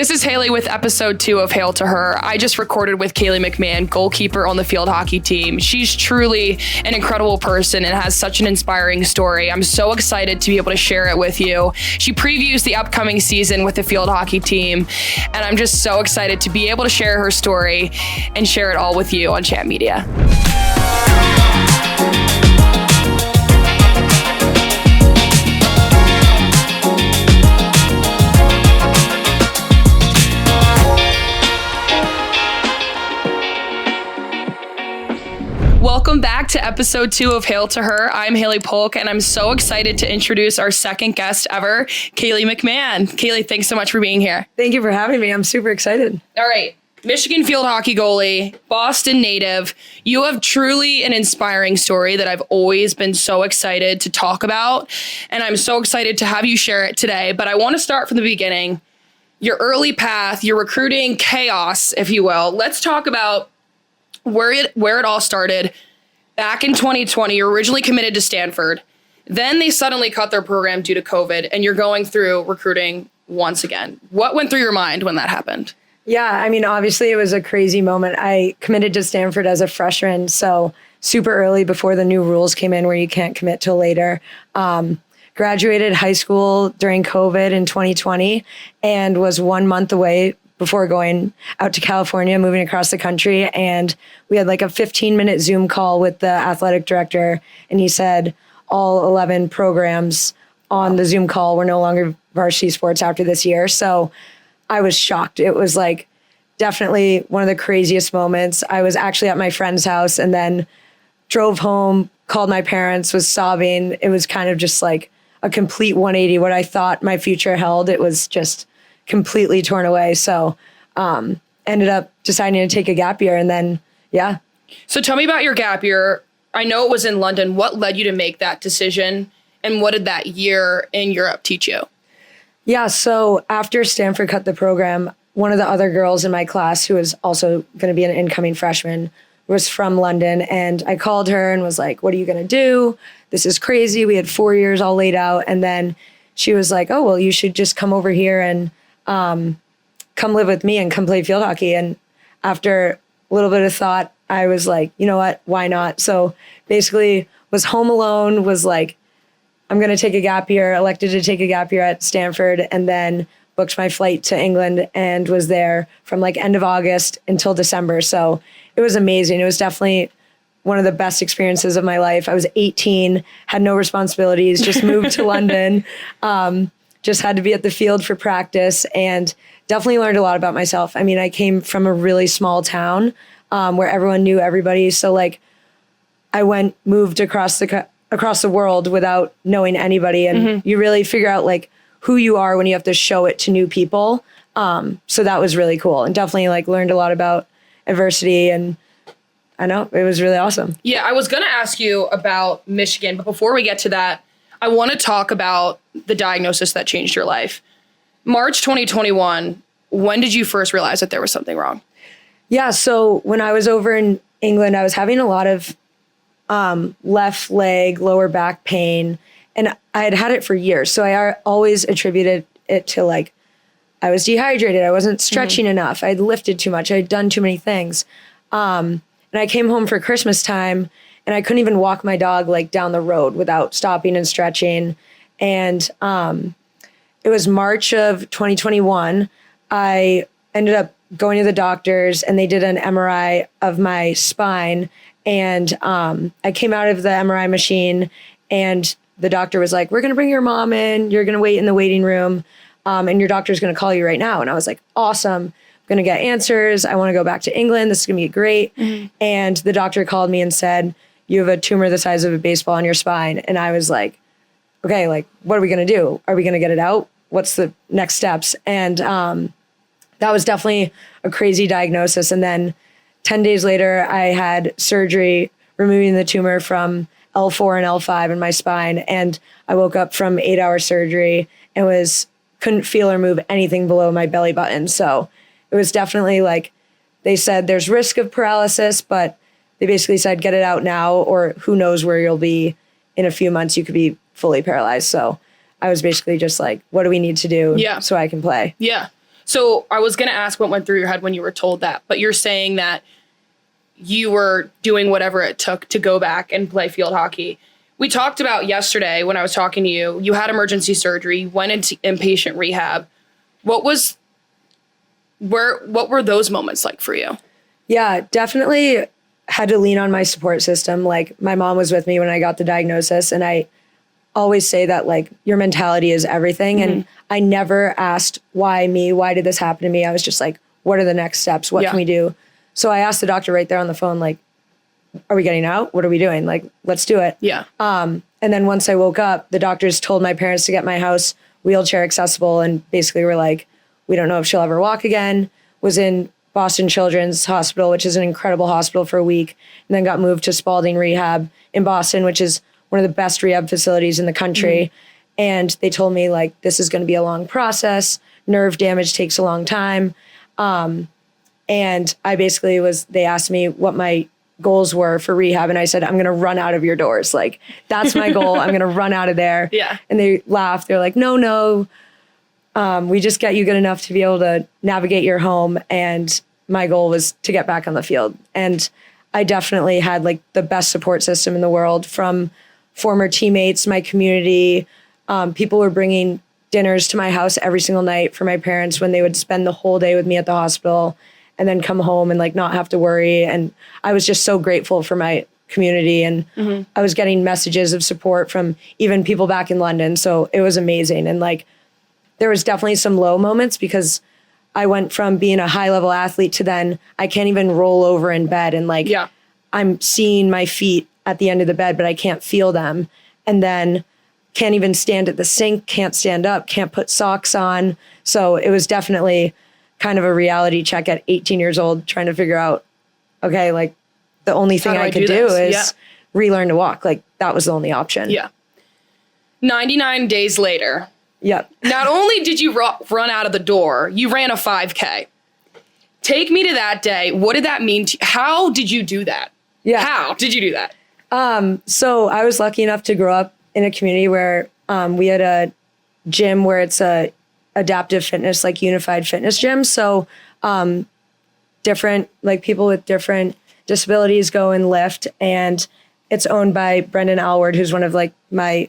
This is Haley with episode 2 of Hail to Her. I just recorded with Caylie McMahon, goalkeeper on the field hockey team. She's truly an incredible person and has such an inspiring story. I'm so excited to be able to share it with you. She previews the upcoming season with the field hockey team, and I'm just so excited to be able to share her story and share it all with you on Chat Media. Welcome back to episode 2 of Hail to Her. I'm Haley Polk, and I'm so excited to introduce our second guest ever, Caylie McMahon. Caylie, thanks so much for being here. Thank you for having me. I'm super excited. All right. Michigan field hockey goalie, Boston native. You have truly an inspiring story that I've always been so excited to talk about, and I'm so excited to have you share it today. But I want to start from the beginning. Your early path, your recruiting chaos, if you will. Let's talk about where it all started. Back in 2020, you're originally committed to Stanford. Then they suddenly cut their program due to COVID, and you're going through recruiting once again. What went through your mind when that happened? Yeah, I mean, obviously it was a crazy moment. I committed to Stanford as a freshman, so super early before the new rules came in where you can't commit till later. Graduated high school during COVID in 2020 and was 1 month away before going out to California, moving across the country. And we had like a 15-minute Zoom call with the athletic director. And he said all 11 programs on the Zoom call were no longer varsity sports after this year. So I was shocked. It was like definitely one of the craziest moments. I was actually at my friend's house and then drove home, called my parents, was sobbing. It was kind of just like a complete 180. What I thought my future held, it was just completely torn away. So ended up deciding to take a gap year, and then, yeah. So tell me about your gap year. I know it was in London. What led you to make that decision, and what did that year in Europe teach you? Yeah, so after Stanford cut the program, one of the other girls in my class who was also going to be an incoming freshman was from London, and I called her and was like, what are you going to do? This is crazy. We had 4 years all laid out, and then she was like, oh, well, you should just come over here and come live with me and come play field hockey. And after a little bit of thought, I was like, you know what, why not? So basically was home alone, was like, I'm going to take a gap year, elected to take a gap year at Stanford, and then booked my flight to England and was there from like end of August until December. So it was amazing. It was definitely one of the best experiences of my life. I was 18, had no responsibilities, just moved to London. Just had to be at the field for practice and definitely learned a lot about myself. I mean, I came from a really small town where everyone knew everybody. So like I moved across the world without knowing anybody. And you really figure out like who you are when you have to show it to new people. So that was really cool and definitely like learned a lot about adversity, and I know it was really awesome. Yeah, I was going to ask you about Michigan, but before we get to that, I want to talk about the diagnosis that changed your life. March 2021, when did you first realize that there was something wrong? Yeah, so when I was over in England, I was having a lot of left leg, lower back pain, and I had had it for years. So I always attributed it to like, I was dehydrated, I wasn't stretching enough, I'd lifted too much, I'd done too many things. And I came home for Christmas time, and I couldn't even walk my dog like down the road without stopping and stretching. And it was March of 2021. I ended up going to the doctors, and they did an MRI of my spine. And I came out of the MRI machine, and the doctor was like, we're going to bring your mom in. You're going to wait in the waiting room, and your doctor's going to call you right now. And I was like, awesome. I'm going to get answers. I want to go back to England. This is going to be great. And the doctor called me and said, you have a tumor the size of a baseball on your spine. And I was like, okay, like, what are we going to do? Are we going to get it out? What's the next steps? And that was definitely a crazy diagnosis. And then 10 days later, I had surgery removing the tumor from L4 and L5 in my spine. And I woke up from 8-hour surgery and couldn't feel or move anything below my belly button. So it was definitely like, they said there's risk of paralysis, but they basically said, get it out now, or who knows where you'll be in a few months. You could be fully paralyzed. So I was basically just like, what do we need to do so I can play? Yeah. So I was going to ask what went through your head when you were told that, but you're saying that you were doing whatever it took to go back and play field hockey. We talked about yesterday when I was talking to you, you had emergency surgery, you went into inpatient rehab. What were those moments like for you? Yeah, definitely had to lean on my support system. Like my mom was with me when I got the diagnosis, and I always say that like your mentality is everything. And I never asked why me, why did this happen to me? I was just like, what are the next steps? What can we do? So I asked the doctor right there on the phone, like, are we getting out? What are we doing? Like, let's do it. Yeah. And then once I woke up, the doctors told my parents to get my house wheelchair accessible, and basically were like, we don't know if she'll ever walk again. Was in Boston Children's Hospital, which is an incredible hospital, for a week, and then got moved to Spalding Rehab in Boston, which is one of the best rehab facilities in the country. And they told me like, this is going to be a long process. Nerve damage takes a long time. And I basically they asked me what my goals were for rehab. And I said, I'm going to run out of your doors. Like, that's my goal. I'm going to run out of there. Yeah. And they laughed. They're like, no. We just get you good enough to be able to navigate your home. And my goal was to get back on the field. And I definitely had like the best support system in the world, from former teammates, my community. People were bringing dinners to my house every single night for my parents when they would spend the whole day with me at the hospital and then come home and like not have to worry. And I was just so grateful for my community. And I was getting messages of support from even people back in London. So it was amazing. And like, there was definitely some low moments, because I went from being a high level athlete to then I can't even roll over in bed. And like, I'm seeing my feet at the end of the bed, but I can't feel them. And then can't even stand at the sink, can't stand up, can't put socks on. So it was definitely kind of a reality check at 18 years old, trying to figure out, okay, like the only thing I could do is relearn to walk. Like that was the only option. Yeah. 99 days later. Yep. Not only did you run out of the door, you ran a 5K. Take me to that day. What did that mean to you? How did you do that? Yeah. How did you do that? So I was lucky enough to grow up in a community where we had a gym where it's a adaptive fitness, like unified fitness gym. So different, like people with different disabilities go and lift, and it's owned by Brendan Alward, who's one of like my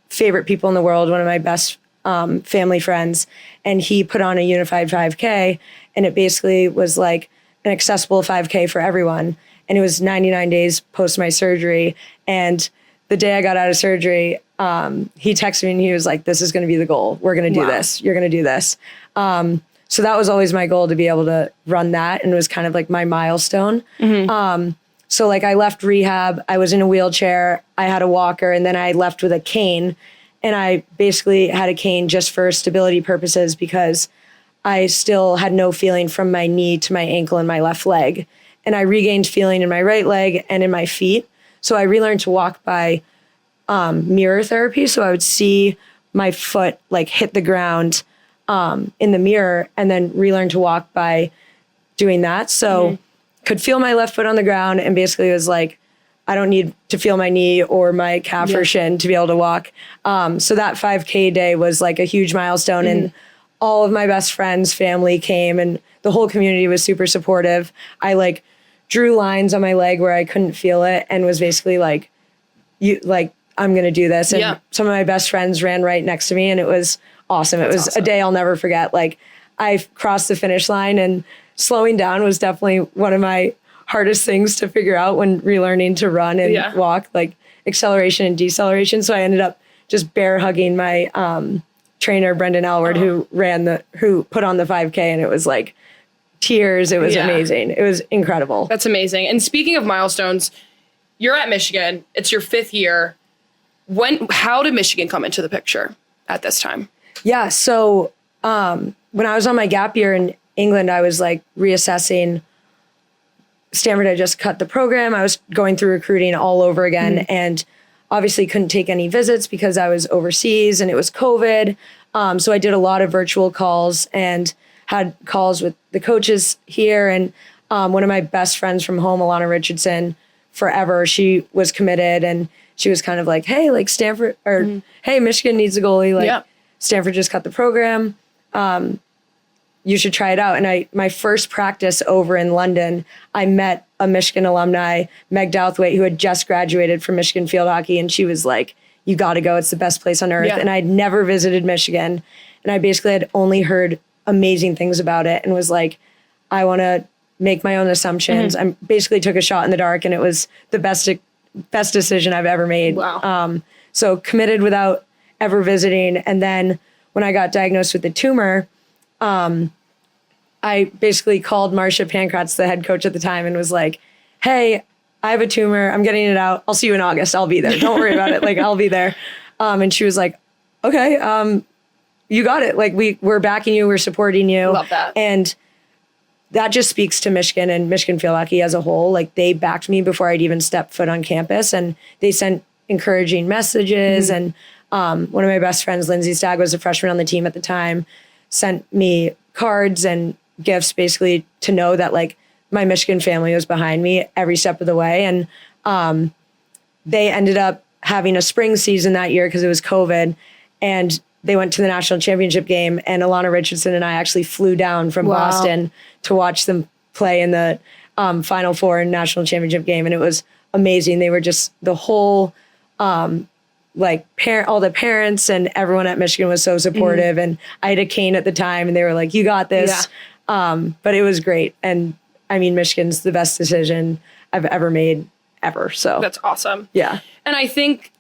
favorite people in the world, one of my best family friends. And he put on a unified 5K, and it basically was like an accessible 5K for everyone. And it was 99 days post my surgery. And the day I got out of surgery, he texted me and he was like, this is going to be the goal. We're going to do this. You're going to do this. So that was always my goal, to be able to run that. And it was kind of like my milestone. So like I left rehab, I was in a wheelchair, I had a walker, and then I left with a cane. And I basically had a cane just for stability purposes, because I still had no feeling from my knee to my ankle and my left leg. And I regained feeling in my right leg and in my feet. So I relearned to walk by mirror therapy. So I would see my foot like hit the ground in the mirror, and then relearn to walk by doing that. So could feel my left foot on the ground, and basically was like, I don't need to feel my knee or my calf or shin to be able to walk. So that 5K day was like a huge milestone. And all of my best friends, family came, and the whole community was super supportive. I like drew lines on my leg where I couldn't feel it, and was basically like, I'm going to do this. And some of my best friends ran right next to me, and it was awesome. It was a day I'll never forget. Like I crossed the finish line, and slowing down was definitely one of my hardest things to figure out when relearning to run and walk, like acceleration and deceleration. So I ended up just bear hugging my trainer, Brendan Alward, who put on the 5K, and it was like tears. It was amazing. It was incredible. That's amazing. And speaking of milestones, you're at Michigan. It's your 5th year. How did Michigan come into the picture at this time? Yeah. So when I was on my gap year in England, I was like reassessing. Stanford had just cut the program. I was going through recruiting all over again, and obviously couldn't take any visits because I was overseas and it was COVID. So I did a lot of virtual calls and had calls with the coaches here. And one of my best friends from home, Alana Richardson, forever, she was committed, and she was kind of like, hey, like Stanford, or hey, Michigan needs a goalie. Like Stanford just cut the program. you should try it out. And my first practice over in London, I met a Michigan alumni, Meg Douthwaite, who had just graduated from Michigan Field Hockey. And she was like, you got to go. It's the best place on earth. Yeah. And I'd never visited Michigan. And I basically had only heard amazing things about it and was like, I want to make my own assumptions. I basically took a shot in the dark, and it was the best decision I've ever made. Wow. So committed without ever visiting. And then when I got diagnosed with the tumor, I basically called Marcia Pankratz, the head coach at the time, and was like, hey, I have a tumor. I'm getting it out. I'll see you in August. I'll be there. Don't worry about it. Like, I'll be there. And she was like, okay, you got it. Like, we're backing you. We're supporting you. Love that. And that just speaks to Michigan and Michigan Field Hockey as a whole. Like, they backed me before I'd even stepped foot on campus, and they sent encouraging messages. And one of my best friends, Lindsay Stagg, was a freshman on the team at the time, sent me cards and gifts basically to know that like my Michigan family was behind me every step of the way. And they ended up having a spring season that year because it was COVID, and they went to the national championship game, and Alana Richardson and I actually flew down from Boston to watch them play in the Final Four and national championship game. And it was amazing. They were just the whole, all the parents and everyone at Michigan was so supportive. And I had a cane at the time, and they were like, you got this. But it was great. And I mean, Michigan's the best decision I've ever made ever. So That's awesome. Yeah. And I think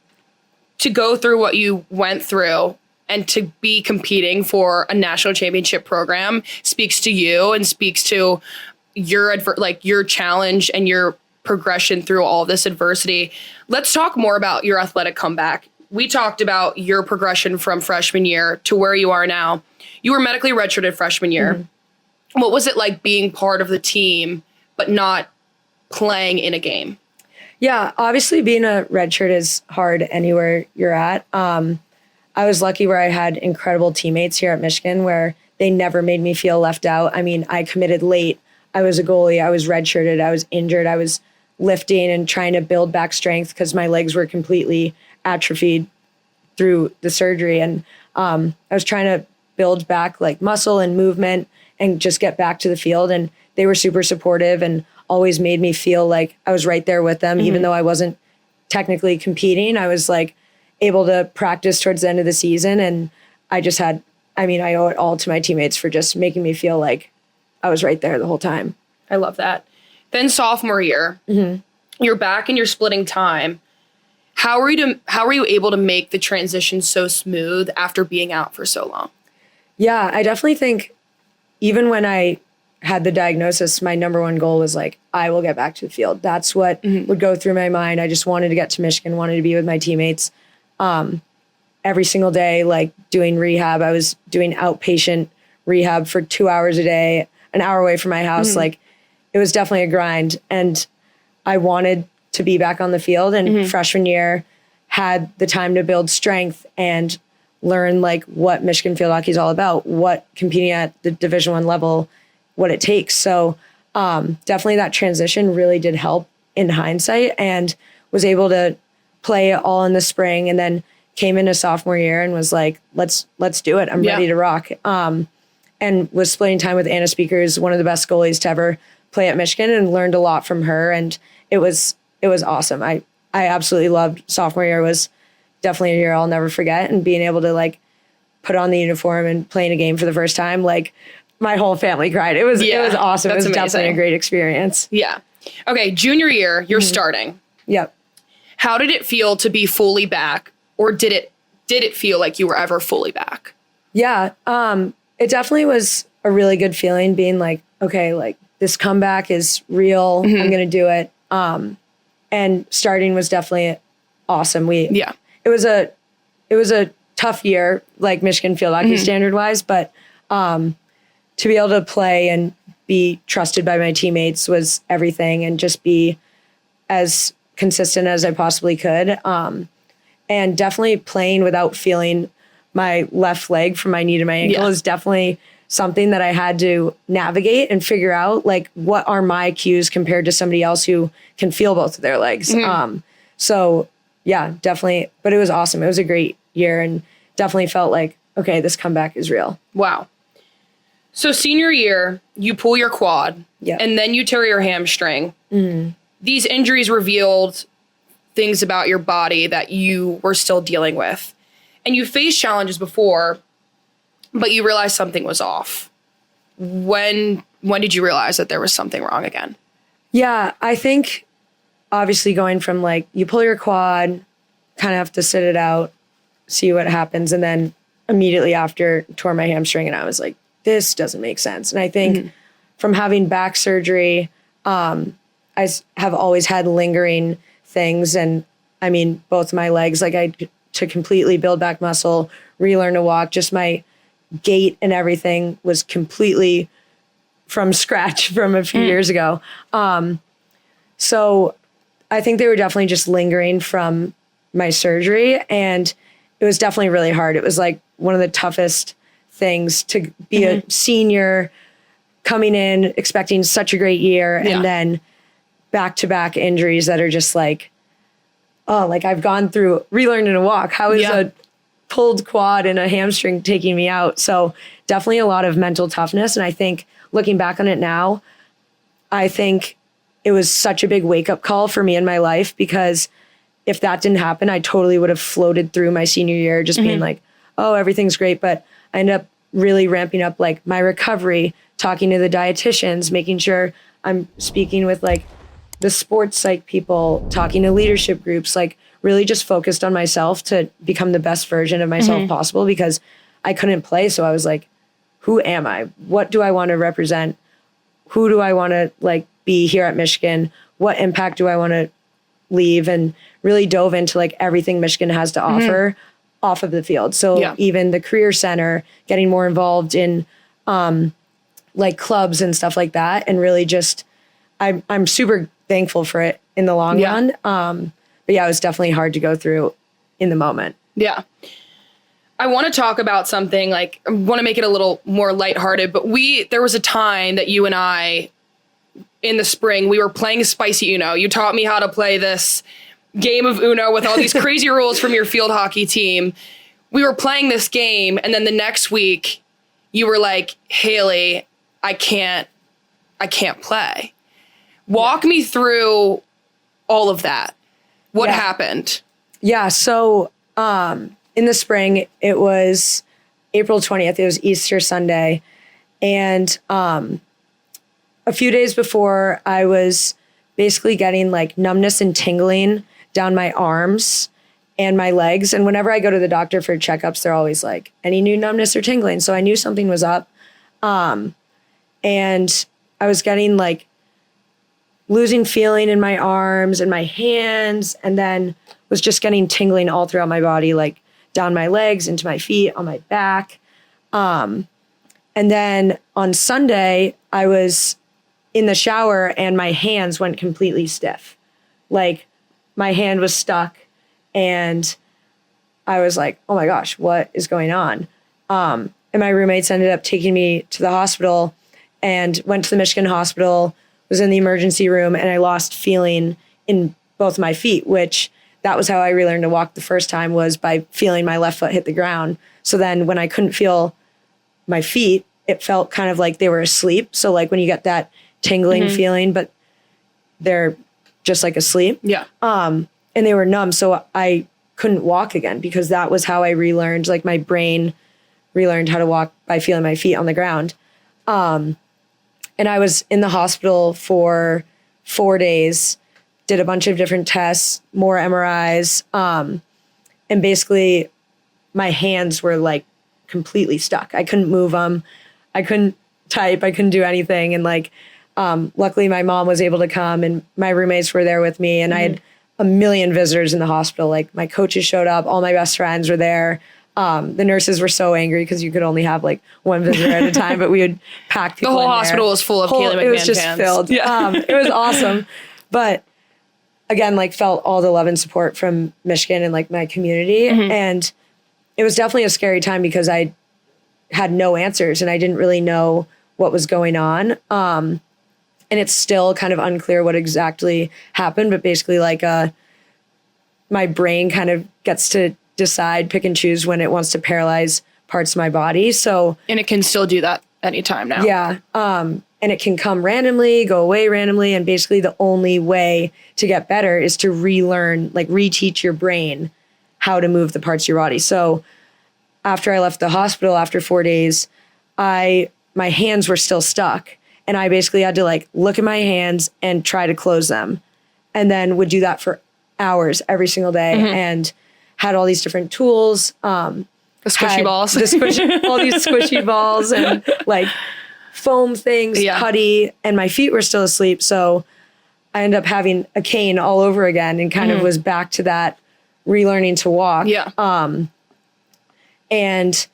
to go through what you went through and to be competing for a national championship program speaks to you and speaks to your your challenge and your progression through all this adversity. Let's talk more about your athletic comeback. We talked about your progression from freshman year to where you are now. You were medically redshirted freshman year. What was it like being part of the team but not playing in a game? Yeah, obviously being a redshirt is hard anywhere you're at. I was lucky where I had incredible teammates here at Michigan where they never made me feel left out. I mean, I committed late. I was a goalie. I was redshirted. I was injured. I was lifting and trying to build back strength because my legs were completely atrophied through the surgery. And I was trying to build back like muscle and movement and just get back to the field. And they were super supportive and always made me feel like I was right there with them, even though I wasn't technically competing. I was like able to practice towards the end of the season. And I just had, I owe it all to my teammates for just making me feel like I was right there the whole time. I love that. Then sophomore year, you're back and you're splitting time. How were you able to make the transition so smooth after being out for so long? Yeah, I definitely think even when I had the diagnosis, my number one goal was like, I will get back to the field. That's what would go through my mind. I just wanted to get to Michigan, wanted to be with my teammates. Every single day, like doing rehab, I was doing outpatient rehab for 2 hours a day, an hour away from my house. Like it was definitely a grind, and I wanted to be back on the field. And freshman year had the time to build strength and learn like what Michigan Field Hockey is all about, what competing at the Division I level, what it takes. So definitely that transition really did help in hindsight, and was able to play all in the spring, and then came into sophomore year and was like, let's do it. I'm ready to rock. And was splitting time with Anna Speakers, one of the best goalies to ever play at Michigan, and learned a lot from her. And it was awesome. I absolutely loved sophomore year. Was definitely a year I'll never forget, and being able to like put on the uniform and play in a game for the first time, like my whole family cried. It was awesome. It was amazing. Definitely a great experience. Yeah. Okay. Junior year, you're starting. Yep. How did it feel to be fully back, or did it feel like you were ever fully back? Yeah. It definitely was a really good feeling being like, okay, like this comeback is real. I'm going to do it. And starting was definitely awesome. It was a tough year, like Michigan Field Hockey standard wise, but to be able to play and be trusted by my teammates was everything, and just be as consistent as I possibly could. And definitely playing without feeling my left leg from my knee to my ankle is definitely something that I had to navigate and figure out, like, what are my cues compared to somebody else who can feel both of their legs. So yeah, definitely. But it was awesome. It was a great year, and definitely felt like, okay, this comeback is real. Wow. So senior year, you pull your quad, and then you tear your hamstring. These injuries revealed things about your body that you were still dealing with. And you faced challenges before, but you realized something was off. When did you realize that there was something wrong again? Yeah, I think obviously going from like you pull your quad, kind of have to sit it out, see what happens. And then immediately after tore my hamstring and I was like, this doesn't make sense. And I think from having back surgery, I have always had lingering things. And I mean, both my legs, like I to completely build back muscle, relearn to walk, just my gait and everything was completely from scratch from a few years ago. So I think they were definitely just lingering from my surgery. And it was definitely really hard. It was like one of the toughest things to be a senior coming in, expecting such a great year, and then back-to-back injuries that are just like, oh, like I've gone through relearning to walk. How is a pulled quad and a hamstring taking me out? So definitely a lot of mental toughness. And I think looking back on it now, I think it was such a big wake-up call for me in my life, because if that didn't happen, I totally would have floated through my senior year just being like, oh, everything's great. But I ended up really ramping up like my recovery, talking to the dietitians, making sure I'm speaking with like the sports psych people, talking to leadership groups, like really just focused on myself to become the best version of myself possible, because I couldn't play. So I was like, who am I? What do I want to represent? Who do I want to like be here at Michigan? What impact do I want to leave? And really dove into like everything Michigan has to offer off of the field. So even the career center, getting more involved in like clubs and stuff like that. And really just, I'm super thankful for it in the long run. But yeah, it was definitely hard to go through in the moment. Yeah. I want to talk about something like, I want to make it a little more lighthearted, but there was a time that you and I in the spring, we were playing Spicy Uno. You taught me how to play this game of Uno with all these crazy rules from your field hockey team. We were playing this game, and then the next week you were like, Haley, I can't play. Walk me through all of that. What happened? Yeah. So, in the spring, it was April 20th. It was Easter Sunday. And, a few days before, I was basically getting like numbness and tingling down my arms and my legs. And whenever I go to the doctor for checkups, they're always like, any new numbness or tingling? So I knew something was up. And I was getting like losing feeling in my arms and my hands, and then was just getting tingling all throughout my body, like down my legs, into my feet, on my back. And then on Sunday, I was in the shower and my hands went completely stiff. Like my hand was stuck and I was like, oh my gosh, what is going on? And my roommates ended up taking me to the hospital, and went to the Michigan hospital, was in the emergency room, and I lost feeling in both my feet, which that was how I relearned to walk the first time, was by feeling my left foot hit the ground. So then when I couldn't feel my feet, it felt kind of like they were asleep. So like when you get that tingling feeling, but they're just like asleep. Yeah. And they were numb. So I couldn't walk again, because that was how I relearned, like my brain relearned how to walk by feeling my feet on the ground. And I was in the hospital for 4 days, did a bunch of different tests, more MRIs. And basically my hands were like completely stuck. I couldn't move them. I couldn't type. I couldn't do anything. And like, luckily my mom was able to come, and my roommates were there with me, and I had a million visitors in the hospital. Like my coaches showed up, all my best friends were there. The nurses were so angry because you could only have like one visitor at a time, but we would pack people. The whole in hospital there. was full of Caylie McMahon It was just fans. filled. Yeah. It was awesome. But again, like felt all the love and support from Michigan and like my community. And it was definitely a scary time because I had no answers and I didn't really know what was going on. And it's still kind of unclear what exactly happened, but basically like my brain kind of gets to decide, pick and choose when it wants to paralyze parts of my body. So, and it can still do that anytime now. Yeah. And it can come randomly, go away randomly. And basically the only way to get better is to relearn, like reteach your brain how to move the parts of your body. So after I left the hospital after 4 days, my hands were still stuck. And I basically had to like look at my hands and try to close them. And then would do that for hours every single day and had all these different tools. The squishy balls. All these squishy balls and like foam things, putty, and my feet were still asleep. So I ended up having a cane all over again and kind of was back to that relearning to walk. Yeah. And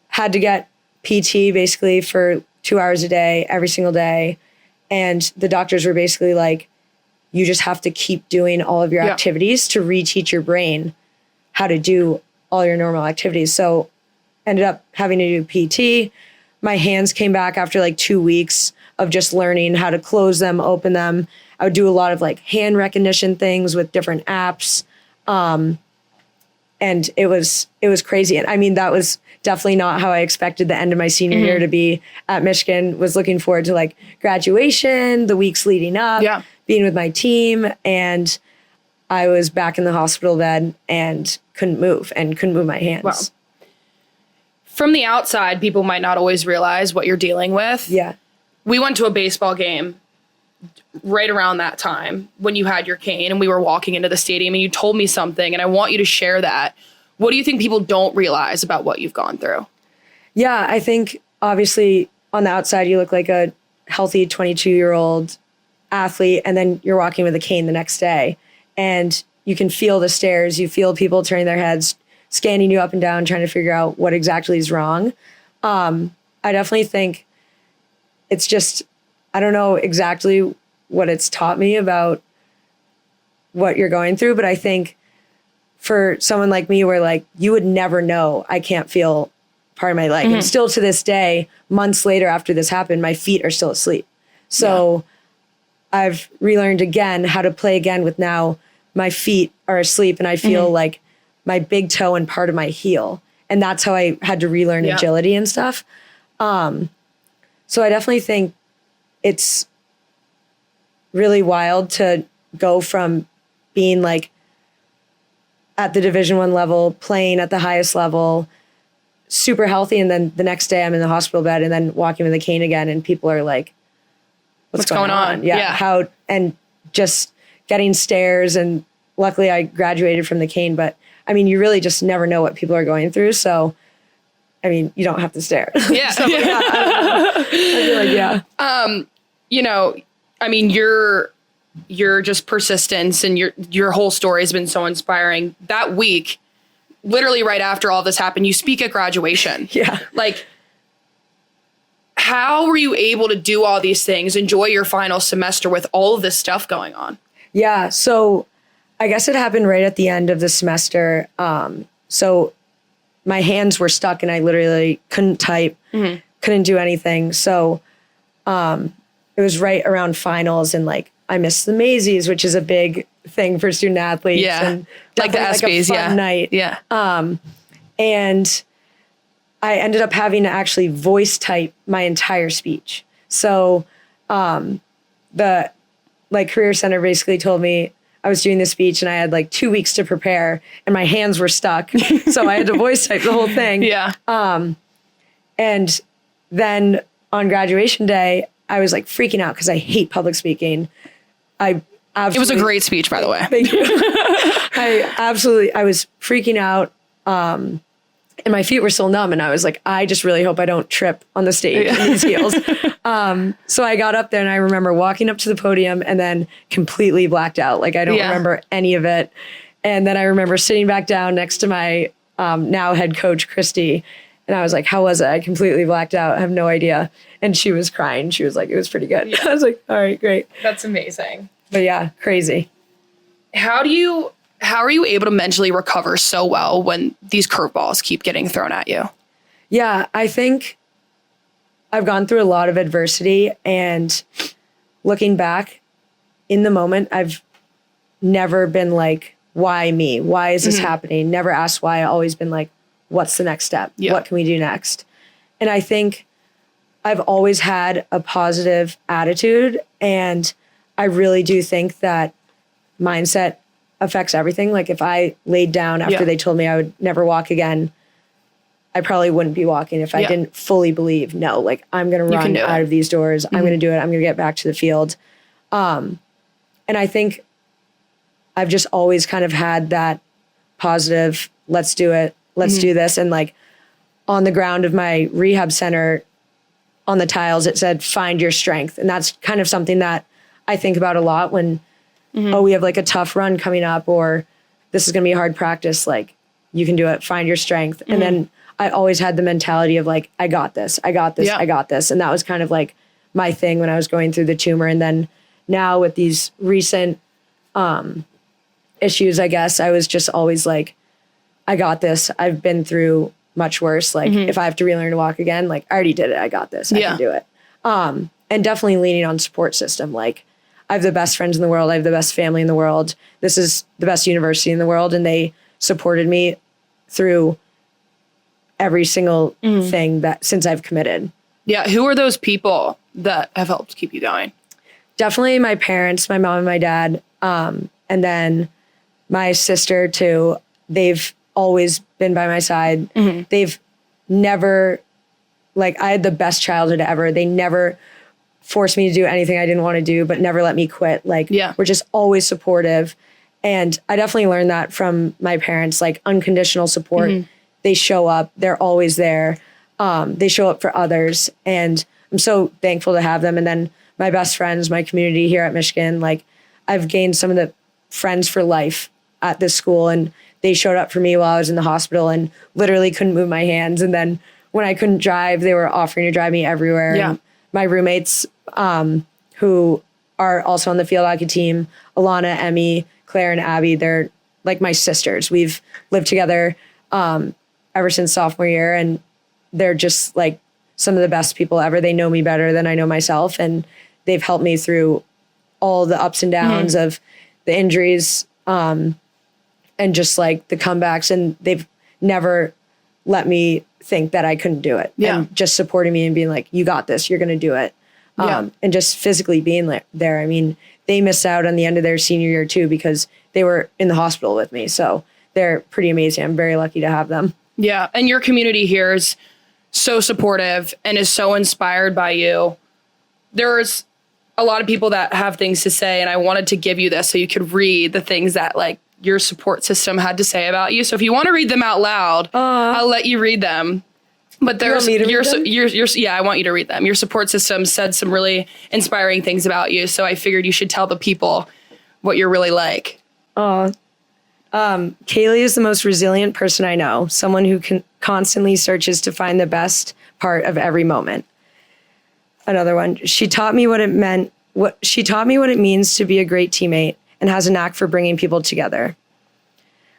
had to get PT basically for 2 hours a day, every single day. And the doctors were basically like, you just have to keep doing all of your activities to reteach your brain how to do all your normal activities. So ended up having to do PT. My hands came back after like 2 weeks of just learning how to close them, open them. I would do a lot of like hand recognition things with different apps. And it was crazy. And I mean, that was definitely not how I expected the end of my senior year to be at Michigan. Was looking forward to like graduation, the weeks leading up, being with my team. And I was back in the hospital bed and couldn't move my hands. Wow. From the outside, people might not always realize what you're dealing with. Yeah. We went to a baseball game right around that time when you had your cane and we were walking into the stadium and you told me something and I want you to share that. What do you think people don't realize about what you've gone through? Yeah, I think obviously on the outside you look like a healthy 22-year-old athlete and then you're walking with a cane the next day and you can feel the stares, you feel people turning their heads, scanning you up and down, trying to figure out what exactly is wrong. I definitely think it's just, I don't know exactly what it's taught me about what you're going through, but I think for someone like me where like you would never know I can't feel part of my leg. And still to this day, months later after this happened, my feet are still asleep. So I've relearned again how to play again with now my feet are asleep and I feel like my big toe and part of my heel. And that's how I had to relearn agility and stuff. So I definitely think it's really wild to go from being like at the Division I level, playing at the highest level, super healthy. And then the next day I'm in the hospital bed and then walking with a cane again. And people are like, what's going on? Yeah. How, and just getting stares. And luckily I graduated from the cane, but I mean, you really just never know what people are going through. So, I mean, you don't have to stare. Yeah. So, I feel like, you know, I mean, your just persistence and your whole story has been so inspiring. That week, literally right after all this happened, you speak at graduation. Yeah. Like, how were you able to do all these things, enjoy your final semester with all of this stuff going on? Yeah. So I guess it happened right at the end of the semester. So my hands were stuck and I literally couldn't type, couldn't do anything. So it was right around finals and like I missed the Maisies, which is a big thing for student athletes. Yeah. And like the ESPYs. Like a fun night. Yeah. And I ended up having to actually voice type my entire speech. So the like Career Center basically told me I was doing the speech and I had like 2 weeks to prepare and my hands were stuck. So I had to voice type the whole thing. Yeah. And then on graduation day, I was like freaking out because I hate public speaking. It was a great speech, by the way. Thank you. I was freaking out. And my feet were still numb. And I was like, I just really hope I don't trip on the stage in these heels. So I got up there and I remember walking up to the podium and then completely blacked out. Like I don't remember any of it. And then I remember sitting back down next to my now head coach, Christy. And I was like, how was it? I completely blacked out. I have no idea. And she was crying. She was like, it was pretty good. Yeah. I was like, all right, great. That's amazing. But yeah, crazy. How are you able to mentally recover so well when these curveballs keep getting thrown at you? Yeah, I think I've gone through a lot of adversity and looking back in the moment, I've never been like, why me? Why is this happening? Never asked why. I've always been like, what's the next step? Yeah. What can we do next? And I think I've always had a positive attitude, and I really do think that mindset affects everything. Like if I laid down after they told me I would never walk again, I probably wouldn't be walking if I didn't fully believe, no, like I'm going to run out of these doors. I'm going to do it. I'm going to get back to the field. And I think I've just always kind of had that positive, let's do it. Let's do this. And like on the ground of my rehab center, on the tiles, it said, find your strength. And that's kind of something that I think about a lot when, we have like a tough run coming up, or this is going to be a hard practice. Like you can do it, find your strength. And then I always had the mentality of like, I got this, I got this, I got this. And that was kind of like my thing when I was going through the tumor. And then now with these recent issues, I guess I was just always like, I got this. I've been through much worse. Like if I have to relearn to walk again, like I already did it. I got this. I can do it. And definitely leaning on support system. Like I have the best friends in the world. I have the best family in the world. This is the best university in the world. And they supported me through every single thing that since I've committed. Yeah. Who are those people that have helped keep you going? Definitely my parents, my mom and my dad. And then my sister too. They've always been by my side. They've never, like I had the best childhood ever. They never forced me to do anything I didn't want to do, but never let me quit. Like we're just always supportive. And I definitely learned that from my parents, like unconditional support. They show up, they're always there. They show up for others. And I'm so thankful to have them. And then my best friends, my community here at Michigan, like I've gained some of the friends for life at this school, and they showed up for me while I was in the hospital and literally couldn't move my hands. And then when I couldn't drive, they were offering to drive me everywhere. And my roommates, who are also on the field hockey team, Alana, Emmy, Claire, and Abby, they're like my sisters. We've lived together ever since sophomore year, and they're just like some of the best people ever. They know me better than I know myself, and they've helped me through all the ups and downs of the injuries, and just like the comebacks, and they've never let me think that I couldn't do it. And just supporting me and being like, you got this, you're going to do it. And just physically being there. I mean, they missed out on the end of their senior year too, because they were in the hospital with me. So they're pretty amazing. I'm very lucky to have them. Yeah. And your community here is so supportive and is so inspired by you. There's a lot of people that have things to say, and I wanted to give you this so you could read the things that like your support system had to say about you. So if you want to read them out loud, I'll let you read them. But there's yeah, I want you to read them. Your support system said some really inspiring things about you. So I figured you should tell the people what you're really like. Caylie is the most resilient person I know. Someone who constantly searches to find the best part of every moment. Another one. She taught me what it means to be a great teammate and has a knack for bringing people together.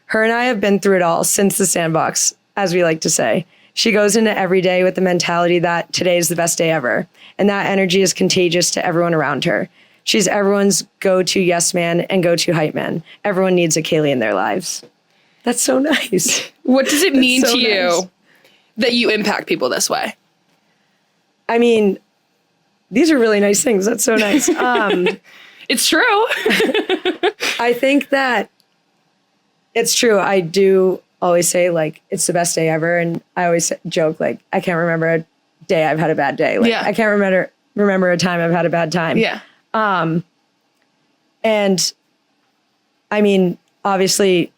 Her and I have been through it all since the sandbox, as we like to say. She goes into every day with the mentality that today is the best day ever, and that energy is contagious to everyone around her. She's everyone's go-to yes man and go-to hype man. Everyone needs a Caylie in their lives. That's so nice. What does it mean to you that you impact people this way? I mean, these are really nice things. That's so nice. It's true. I think that it's true. I do always say like it's the best day ever, and I always joke like I can't remember a day I've had a bad day. Like I can't remember a time I've had a bad time. And I mean, obviously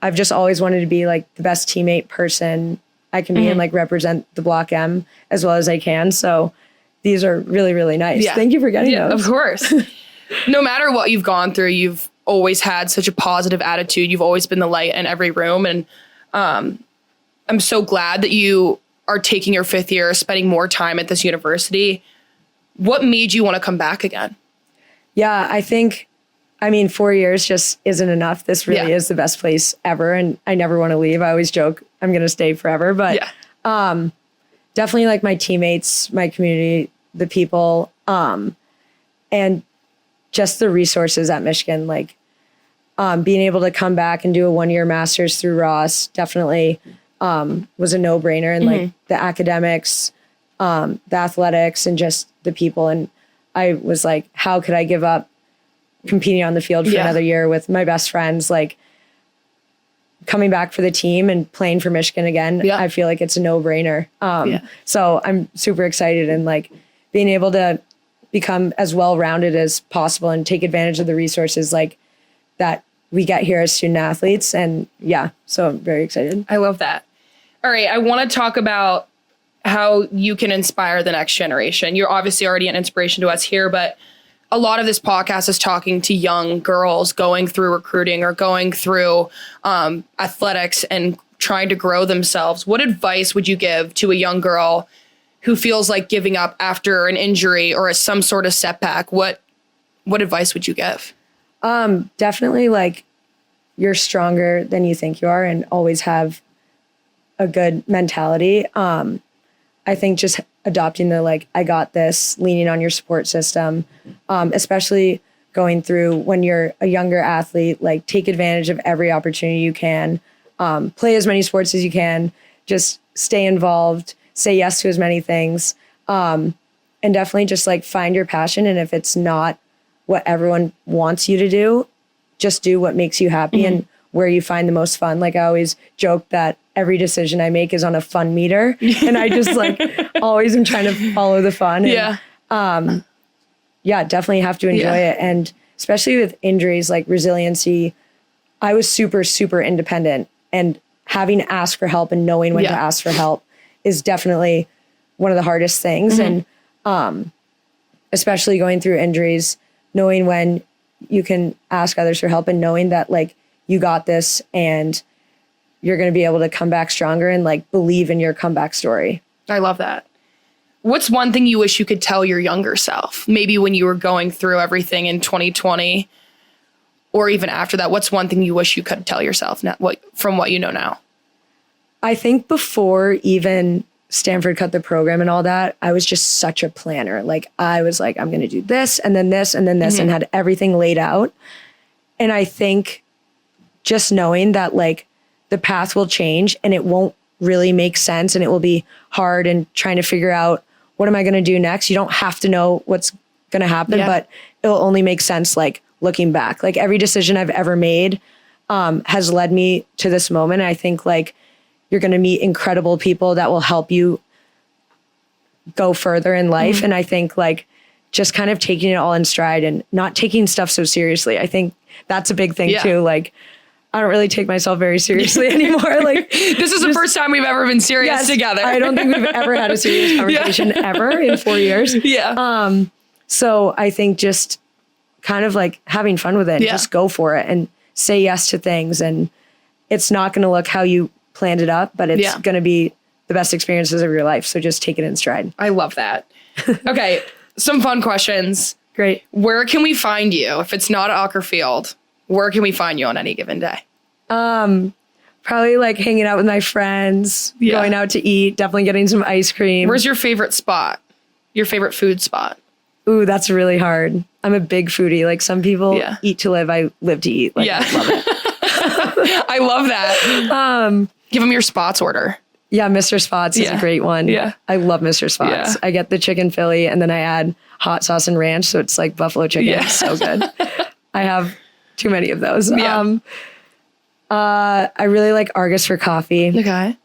I've just always wanted to be like the best teammate person I can be and like represent the Block M as well as I can. So these are really, really nice. Thank you for getting those. Of course. No matter what you've gone through, you've always had such a positive attitude. You've always been the light in every room. And I'm so glad that you are taking your 5th year, spending more time at this university. What made you want to come back again? Yeah, I mean, 4 years just isn't enough. This really is the best place ever. And I never want to leave. I always joke I'm going to stay forever. But definitely like my teammates, my community, the people, and just the resources at Michigan. Like being able to come back and do a 1-year master's through Ross definitely was a no-brainer. And like the academics, the athletics and just the people. And I was like, how could I give up competing on the field for another year with my best friends? Like, coming back for the team and playing for Michigan again, I feel like it's a no-brainer. So I'm super excited, and like being able to become as well-rounded as possible and take advantage of the resources like that we get here as student athletes. And so I'm very excited. I love that. All right. I want to talk about how you can inspire the next generation. You're obviously already an inspiration to us here, but a lot of this podcast is talking to young girls going through recruiting or going through athletics and trying to grow themselves. What advice would you give to a young girl who feels like giving up after an injury or some sort of setback? What advice would you give? Definitely, like, you're stronger than you think you are, and always have a good mentality. I think just adopting the, like, I got this, leaning on your support system, especially going through when you're a younger athlete, like, take advantage of every opportunity you can, play as many sports as you can, just stay involved, say yes to as many things, and definitely just like find your passion. And if it's not what everyone wants you to do, just do what makes you happy and where you find the most fun. Like, I always joke that every decision I make is on a fun meter, and I just like always am trying to follow the fun. And, definitely have to enjoy it. And especially with injuries, like resiliency, I was super, super independent, and having to ask for help and knowing when to ask for help is definitely one of the hardest things. And especially going through injuries, knowing when you can ask others for help and knowing that like you got this and you're going to be able to come back stronger, and like believe in your comeback story. I love that. What's one thing you wish you could tell your younger self? Maybe when you were going through everything in 2020 or even after that, what's one thing you wish you could tell yourself now, from what you know now? I think before even Stanford cut the program and all that, I was just such a planner. Like, I was like, I'm going to do this and then this and then this, and had everything laid out. And I think just knowing that like the path will change and it won't really make sense, and it will be hard, and trying to figure out what am I going to do next. You don't have to know what's going to happen, but it'll only make sense like looking back. Like, every decision I've ever made has led me to this moment. I think like you're going to meet incredible people that will help you go further in life. And I think like just kind of taking it all in stride and not taking stuff so seriously. I think that's a big thing too. Like, I don't really take myself very seriously anymore. Like, this is the first time we've ever been serious together. I don't think we've ever had a serious conversation ever in 4 years. So I think just kind of like having fun with it, just go for it and say yes to things. And it's not going to look how you planned it up, but it's going to be the best experiences of your life. So just take it in stride. I love that. Okay. Some fun questions. Great. Where can we find you? If it's not at Ocker Field, where can we find you on any given day? Probably like hanging out with my friends, going out to eat, definitely getting some ice cream. Where's your favorite spot? Your favorite food spot? Ooh, that's really hard. I'm a big foodie. Like, some people eat to live. I live to eat. Like, I love it. I love that. Give them your Spots order. Yeah, Mr. Spots is a great one. Yeah. I love Mr. Spots. I get the chicken Philly, and then I add hot sauce and ranch, so it's like buffalo chicken. It's so good. I have too many of those. I really like Argus for coffee. Okay.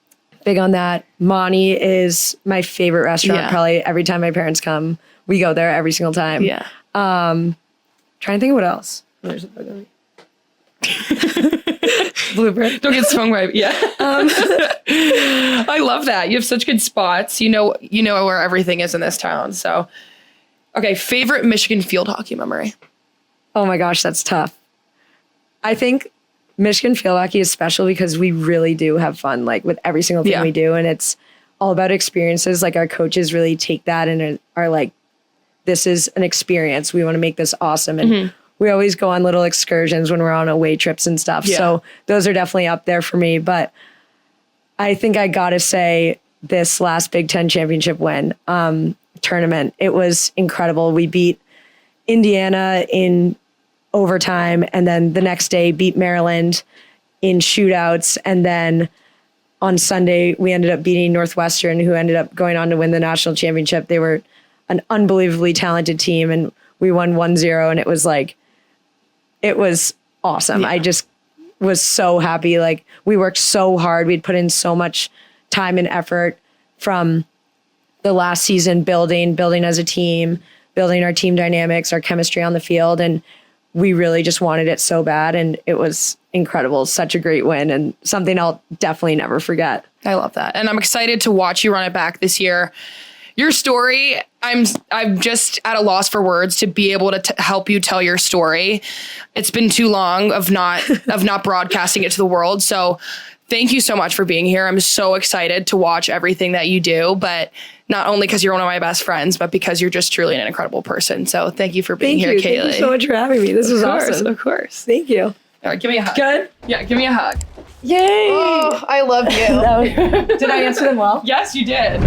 Big on that. Monty is my favorite restaurant. Probably every time my parents come, we go there every single time. Trying to think of what else. There's a bug on me. Bluebird. Don't get swung by. I love that. You have such good spots. You know where everything is in this town. So, okay. Favorite Michigan field hockey memory? Oh my gosh, that's tough. I think Michigan field hockey is special because we really do have fun, like with every single thing we do. And it's all about experiences. Like, our coaches really take that and are like, this is an experience. We want to make this awesome. And we always go on little excursions when we're on away trips and stuff. So those are definitely up there for me. But I think I got to say this last Big Ten championship win tournament, it was incredible. We beat Indiana in overtime, and then the next day beat Maryland in shootouts, and then on Sunday, we ended up beating Northwestern, who ended up going on to win the national championship. They were an unbelievably talented team, and we won 1-0, and it was awesome. Yeah. I just was so happy. Like, we worked so hard. We'd put in so much time and effort from the last season, building as a team, building our team dynamics, our chemistry on the field. And we really just wanted it so bad. And it was incredible. Such a great win, and something I'll definitely never forget. I love that. And I'm excited to watch you run it back this year. Your story, I'm just at a loss for words to be able to help you tell your story. It's been too long of not broadcasting it to the world. So thank you so much for being here. I'm so excited to watch everything that you do, but not only because you're one of my best friends, but because you're just truly an incredible person. So thank you for being here, Caylie. Thank you so much for having me. This was awesome. Of course. Thank you. All right, give me a hug. Good? Yeah, give me a hug. Yay! Oh, I love you. Did I answer them well? Yes, you did.